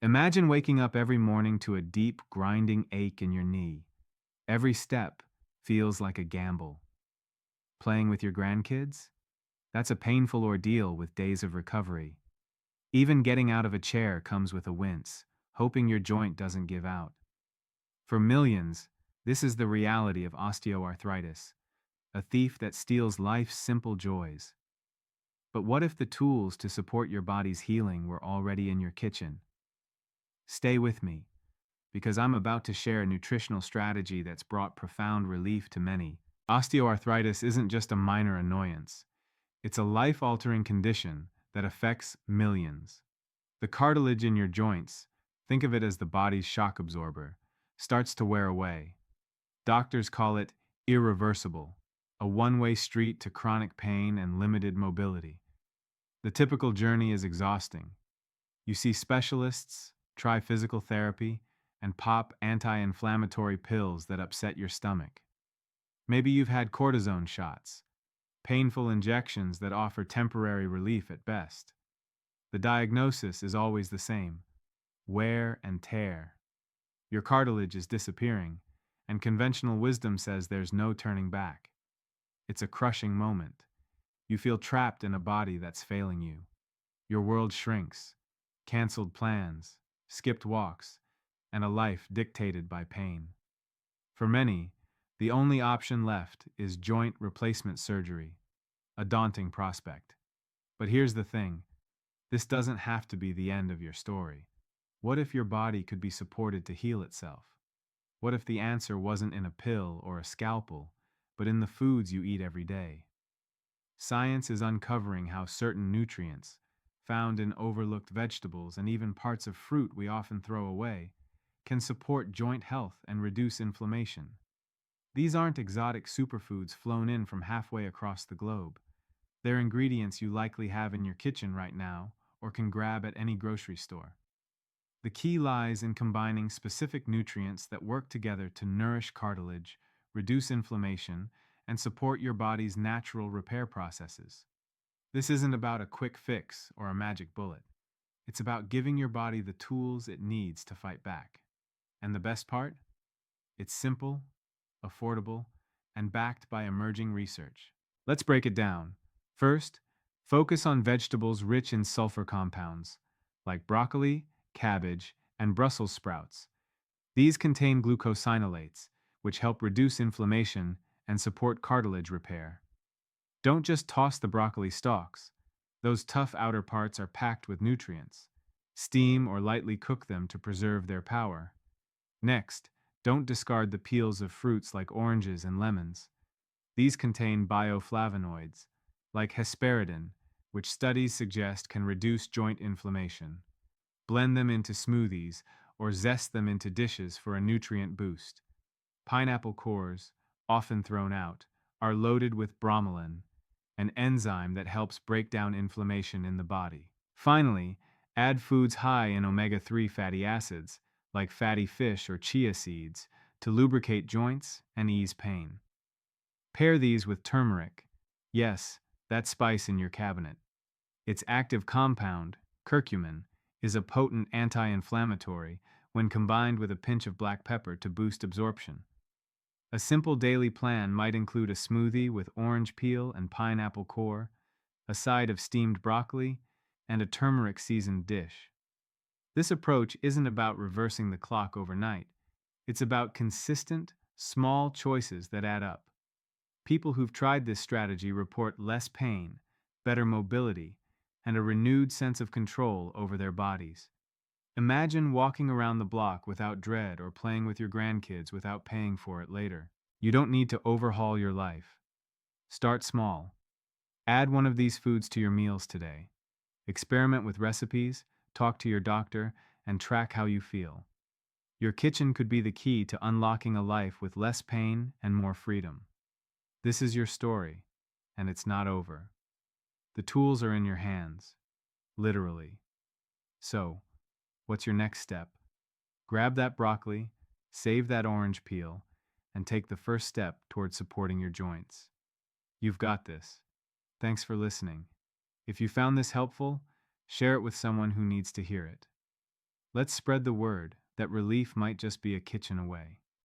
Imagine waking up every morning to a deep, grinding ache in your knee. Every step feels like a gamble. Playing with your grandkids? That's a painful ordeal with days of recovery. Even getting out of a chair comes with a wince, hoping your joint doesn't give out. For millions, this is the reality of osteoarthritis, a thief that steals life's simple joys. But what if the tools to support your body's healing were already in your kitchen? Stay with me, because I'm about to share a nutritional strategy that's brought profound relief to many. Osteoarthritis isn't just a minor annoyance, it's a life altering condition that affects millions. The cartilage in your joints, think of it as the body's shock absorber, starts to wear away. Doctors call it irreversible, a one way street to chronic pain and limited mobility. The typical journey is exhausting. You see specialists, try physical therapy, and pop anti inflammatory pills that upset your stomach. Maybe you've had cortisone shots, painful injections that offer temporary relief at best. The diagnosis is always the same: wear and tear. Your cartilage is disappearing, and conventional wisdom says there's no turning back. It's a crushing moment. You feel trapped in a body that's failing you. Your world shrinks, canceled plans, skipped walks, and a life dictated by pain. For many, the only option left is joint replacement surgery, a daunting prospect. But here's the thing: this doesn't have to be the end of your story. What if your body could be supported to heal itself? What if the answer wasn't in a pill or a scalpel, but in the foods you eat every day? Science is uncovering how certain nutrients, found in overlooked vegetables and even parts of fruit we often throw away, can support joint health and reduce inflammation. These aren't exotic superfoods flown in from halfway across the globe. They're ingredients you likely have in your kitchen right now or can grab at any grocery store. The key lies in combining specific nutrients that work together to nourish cartilage, reduce inflammation, and support your body's natural repair processes. This isn't about a quick fix or a magic bullet. It's about giving your body the tools it needs to fight back. And the best part? It's simple, affordable, and backed by emerging research. Let's break it down. First, focus on vegetables rich in sulfur compounds, like broccoli, cabbage, and Brussels sprouts. These contain glucosinolates, which help reduce inflammation and support cartilage repair. Don't just toss the broccoli stalks. Those tough outer parts are packed with nutrients. Steam or lightly cook them to preserve their power. Next, don't discard the peels of fruits like oranges and lemons. These contain bioflavonoids, like hesperidin, which studies suggest can reduce joint inflammation. Blend them into smoothies or zest them into dishes for a nutrient boost. Pineapple cores, often thrown out, are loaded with bromelain, an enzyme that helps break down inflammation in the body. Finally, add foods high in omega-3 fatty acids, like fatty fish or chia seeds, to lubricate joints and ease pain. Pair these with turmeric. Yes, that spice in your cabinet. Its active compound, curcumin, is a potent anti-inflammatory when combined with a pinch of black pepper to boost absorption. A simple daily plan might include a smoothie with orange peel and pineapple core, a side of steamed broccoli, and a turmeric-seasoned dish. This approach isn't about reversing the clock overnight. It's about consistent, small choices that add up. People who've tried this strategy report less pain, better mobility, and a renewed sense of control over their bodies. Imagine walking around the block without dread or playing with your grandkids without paying for it later. You don't need to overhaul your life. Start small. Add one of these foods to your meals today. Experiment with recipes, talk to your doctor, and track how you feel. Your kitchen could be the key to unlocking a life with less pain and more freedom. This is your story, and it's not over. The tools are in your hands, literally. So, what's your next step? Grab that broccoli, save that orange peel, and take the first step towards supporting your joints. You've got this. Thanks for listening. If you found this helpful, share it with someone who needs to hear it. Let's spread the word that relief might just be a kitchen away.